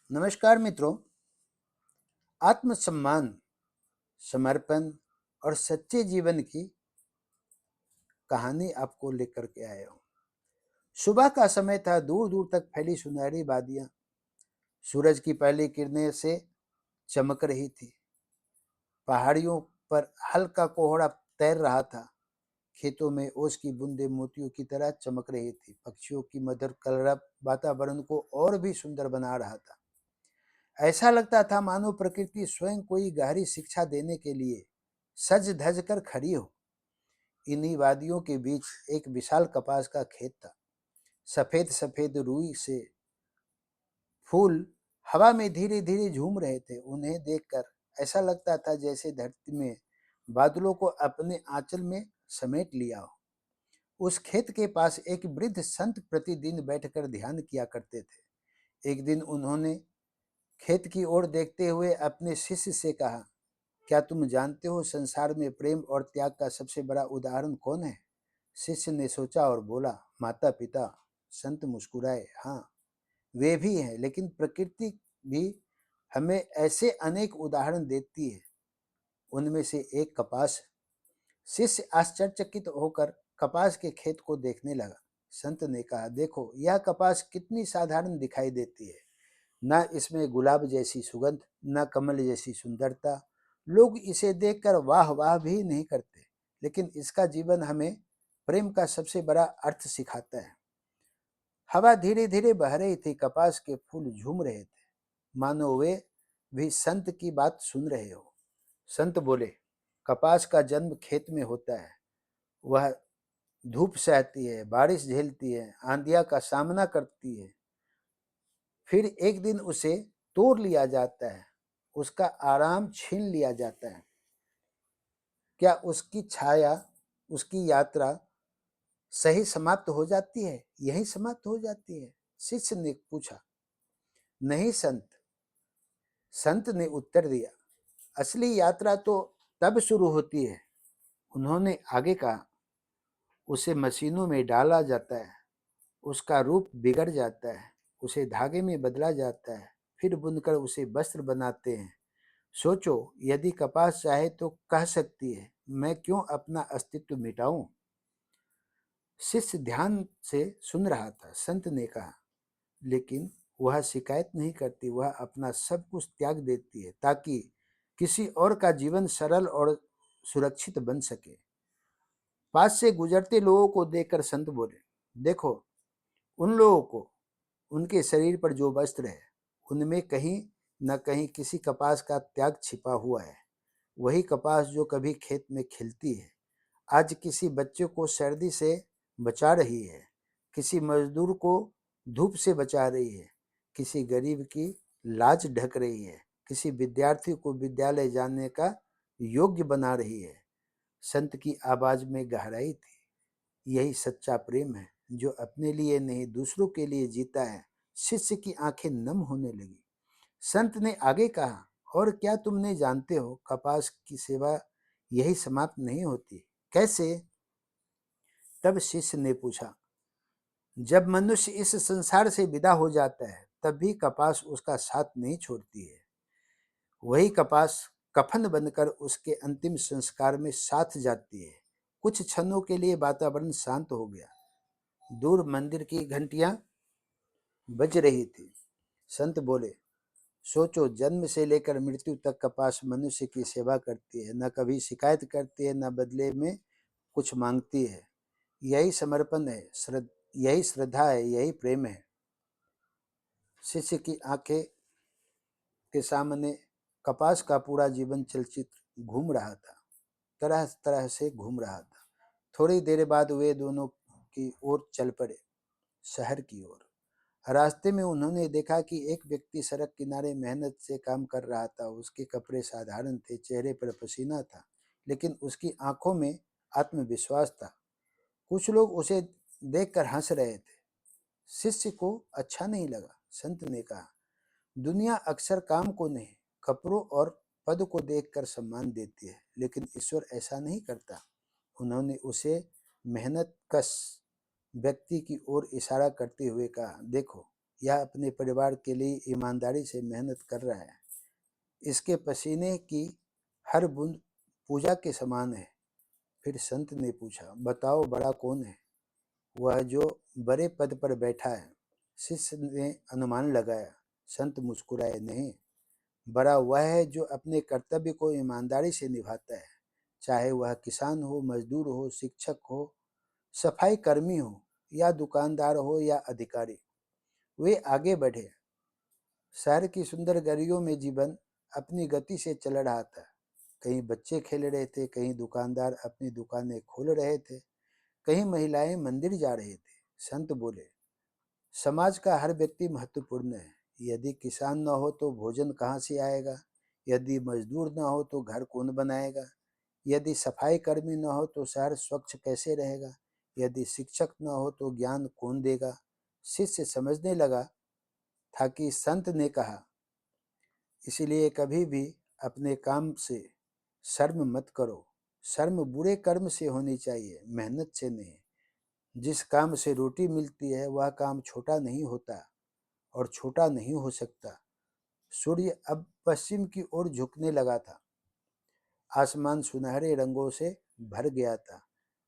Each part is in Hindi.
नमस्कार मित्रों। आत्मसम्मान, समर्पण और सच्चे जीवन की कहानी आपको लेकर के आया हूँ। सुबह का समय था, दूर दूर तक फैली सुनहरी वादियां सूरज की पहली किरणें से चमक रही थी। पहाड़ियों पर हल्का कोहरा तैर रहा था। खेतों में ओस की बूंदें मोतियों की तरह चमक रही थी। पक्षियों की मधुर कलरव वातावरण को और भी सुंदर बना रहा था। ऐसा लगता था मानो प्रकृति स्वयं कोई गहरी शिक्षा देने के लिए सज धज कर खड़ी हो। इन्हीं वादियों के बीच एक विशाल कपास का खेत था। सफेद सफेद रुई से फूल हवा में धीरे धीरे झूम रहे थे। उन्हें देखकर ऐसा लगता था जैसे धरती में बादलों को अपने आंचल में समेट लिया हो। उस खेत के पास एक वृद्ध संत प्रतिदिन बैठकर ध्यान किया करते थे। एक दिन उन्होंने खेत की ओर देखते हुए अपने शिष्य से कहा, क्या तुम जानते हो संसार में प्रेम और त्याग का सबसे बड़ा उदाहरण कौन है? शिष्य ने सोचा और बोला, माता पिता। संत मुस्कुराए, हाँ, वे भी हैं, लेकिन प्रकृति भी हमें ऐसे अनेक उदाहरण देती है। उनमें से एक कपास। शिष्य आश्चर्यचकित होकर कपास के खेत को देखने लगा। संत ने कहा, देखो, यह कपास कितनी साधारण दिखाई देती है। न इसमें गुलाब जैसी सुगंध, न कमल जैसी सुंदरता। लोग इसे देखकर वाह वाह भी नहीं करते, लेकिन इसका जीवन हमें प्रेम का सबसे बड़ा अर्थ सिखाता है। हवा धीरे धीरे बह रही थी। कपास के फूल झूम रहे थे, मानो वे भी संत की बात सुन रहे हो। संत बोले, कपास का जन्म खेत में होता है। वह धूप सहती है, बारिश झेलती है, आंधिया का सामना करती है। फिर एक दिन उसे तोड़ लिया जाता है, उसका आराम छीन लिया जाता है। क्या उसकी छाया, उसकी यात्रा सही समाप्त हो जाती है? यही समाप्त हो जाती है? शिष्य ने पूछा। नहीं संत, संत ने उत्तर दिया, असली यात्रा तो तब शुरू होती है। उन्होंने आगे कहा, उसे मशीनों में डाला जाता है, उसका रूप बिगड़ जाता है, उसे धागे में बदला जाता है, फिर बुनकर उसे वस्त्र बनाते हैं। सोचो, यदि कपास चाहे तो कह सकती है, मैं क्यों अपना अस्तित्व मिटाऊं? शिष्य ध्यान से सुन रहा था। संत ने कहा, लेकिन वह शिकायत नहीं करती, वह अपना सब कुछ त्याग देती है ताकि किसी और का जीवन सरल और सुरक्षित बन सके। पास से गुजरते लोगों को देखकर संत बोले, देखो, उन लोगों को, उनके शरीर पर जो वस्त्र है, उनमें कहीं न कहीं किसी कपास का त्याग छिपा हुआ है। वही कपास जो कभी खेत में खिलती है, आज किसी बच्चे को सर्दी से बचा रही है, किसी मजदूर को धूप से बचा रही है, किसी गरीब की लाज ढक रही है, किसी विद्यार्थी को विद्यालय जाने का योग्य बना रही है। संत की आवाज में गहराई थी। यही सच्चा प्रेम है, जो अपने लिए नहीं दूसरों के लिए जीता है। शिष्य की आंखें नम होने लगी। संत ने आगे कहा, और क्या तुमने जानते हो, कपास की सेवा यही समाप्त नहीं होती। कैसे? तब शिष्य ने पूछा, जब मनुष्य इस संसार से विदा हो जाता है, तब भी कपास उसका साथ नहीं छोड़ती है। वही कपास कफन बनकर उसके अंतिम संस्कार में साथ जाती है। कुछ क्षणों के लिए वातावरण शांत हो गया। दूर मंदिर की घंटियां बज रही थी। संत बोले, सोचो, जन्म से लेकर मृत्यु तक कपास मनुष्य की सेवा करती है, न कभी शिकायत करती है, न बदले में कुछ मांगती है। यही समर्पण है, यही श्रद्धा है, यही प्रेम है। शिष्य की आंखें के सामने कपास का पूरा जीवन चलचित्र घूम रहा था, तरह तरह से घूम रहा था। थोड़ी देर बाद वे दोनों की ओर चल पड़े, शहर की ओर। रास्ते में उन्होंने देखा कि एक व्यक्ति सड़क किनारे मेहनत से काम कर रहा था। उसके कपड़े साधारण थे, चेहरे पर पसीना था, लेकिन उसकी आंखों में आत्मविश्वास था। कुछ लोग उसे देखकर हंस रहे थे। शिष्य को अच्छा नहीं लगा। संत ने कहा, दुनिया अक्सर काम को नहीं, कपड़ों और पद को देखकर सम्मान देती है, लेकिन ईश्वर ऐसा नहीं करता। उन्होंने उसे मेहनत कश व्यक्ति की ओर इशारा करते हुए कहा, देखो, यह अपने परिवार के लिए ईमानदारी से मेहनत कर रहा है। इसके पसीने की हर बूंद पूजा के समान है। फिर संत ने पूछा, बताओ बड़ा कौन है? वह जो बड़े पद पर बैठा है। शिष्य ने अनुमान लगाया। संत मुस्कुराए, नहीं, बड़ा वह है जो अपने कर्तव्य को ईमानदारी से निभाता है, चाहे वह किसान हो, मजदूर हो, शिक्षक हो, सफाई कर्मी हो या दुकानदार हो या अधिकारी। वे आगे बढ़े। शहर की सुंदर गलियों में जीवन अपनी गति से चल रहा था। कहीं बच्चे खेल रहे थे, कहीं दुकानदार अपनी दुकानें खोल रहे थे, कहीं महिलाएं मंदिर जा रही थी। संत बोले, समाज का हर व्यक्ति महत्वपूर्ण है। यदि किसान न हो तो भोजन कहाँ से आएगा? यदि मजदूर न हो तो घर कौन बनाएगा? यदि सफाई कर्मी न हो तो शहर स्वच्छ कैसे रहेगा? यदि शिक्षक न हो तो ज्ञान कौन देगा? शिष्य समझने लगा था कि संत ने कहा, इसलिए कभी भी अपने काम से शर्म मत करो। शर्म बुरे कर्म से होनी चाहिए, मेहनत से नहीं। जिस काम से रोटी मिलती है वह काम छोटा नहीं होता और छोटा नहीं हो सकता। सूर्य अब पश्चिम की ओर झुकने लगा था। आसमान सुनहरे रंगों से भर गया था।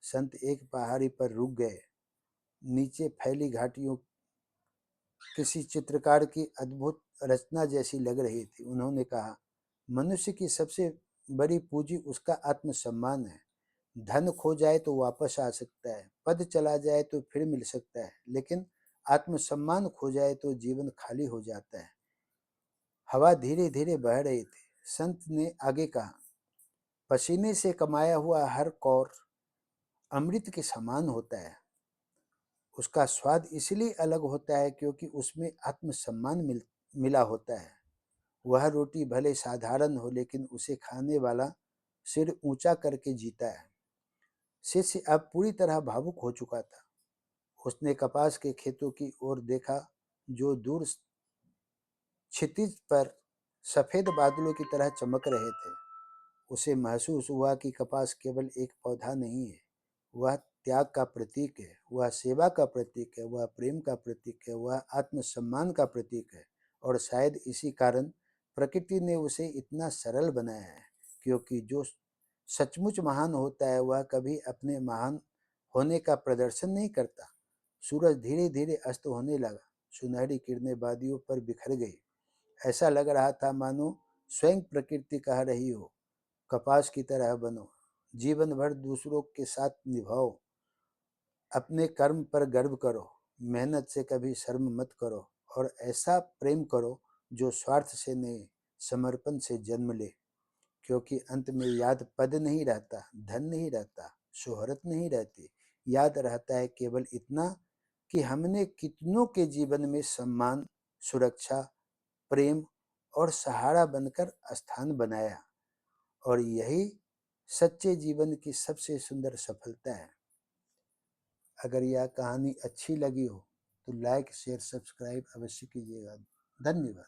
संत एक पहाड़ी पर रुक गए। नीचे फैली घाटियों किसी चित्रकार की अद्भुत रचना जैसी लग रही थी। उन्होंने कहा, मनुष्य की सबसे बड़ी पूंजी उसका आत्मसम्मान है। धन खो जाए तो वापस आ सकता है, पद चला जाए तो फिर मिल सकता है, लेकिन आत्मसम्मान खो जाए तो जीवन खाली हो जाता है। हवा धीरे धीरे बह रही थी। संत ने आगे कहा, पसीने से कमाया हुआ हर कौर अमृत के समान होता है। उसका स्वाद इसलिए अलग होता है क्योंकि उसमें आत्मसम्मान मिला होता है। वह रोटी भले साधारण हो, लेकिन उसे खाने वाला सिर ऊंचा करके जीता है। शिष्य अब पूरी तरह भावुक हो चुका था। उसने कपास के खेतों की ओर देखा जो दूर क्षितिज पर सफेद बादलों की तरह चमक रहे थे। उसे महसूस हुआ कि कपास केवल एक पौधा नहीं है, वह त्याग का प्रतीक है, वह सेवा का प्रतीक है, वह प्रेम का प्रतीक है, वह आत्मसम्मान का प्रतीक है। और शायद इसी कारण प्रकृति ने उसे इतना सरल बनाया है, क्योंकि जो सचमुच महान होता है वह कभी अपने महान होने का प्रदर्शन नहीं करता। सूरज धीरे धीरे अस्त होने लगा। सुनहरी किरणें वादियों पर बिखर गई। ऐसा लग रहा था मानो स्वयं प्रकृति कह रही हो, कपास की तरह बनो, जीवन भर दूसरों के साथ निभाओ, अपने कर्म पर गर्व करो, मेहनत से कभी शर्म मत करो और ऐसा प्रेम करो जो स्वार्थ से नहीं, समर्पण से जन्म ले। क्योंकि अंत में याद पद नहीं रहता, धन नहीं रहता, शोहरत नहीं रहती। याद रहता है केवल इतना कि हमने कितनों के जीवन में सम्मान, सुरक्षा, प्रेम और सहारा बनकर स्थान बनाया। और यही सच्चे जीवन की सबसे सुंदर सफलता है। अगर यह कहानी अच्छी लगी हो तो लाइक, शेयर, सब्सक्राइब अवश्य कीजिएगा। धन्यवाद।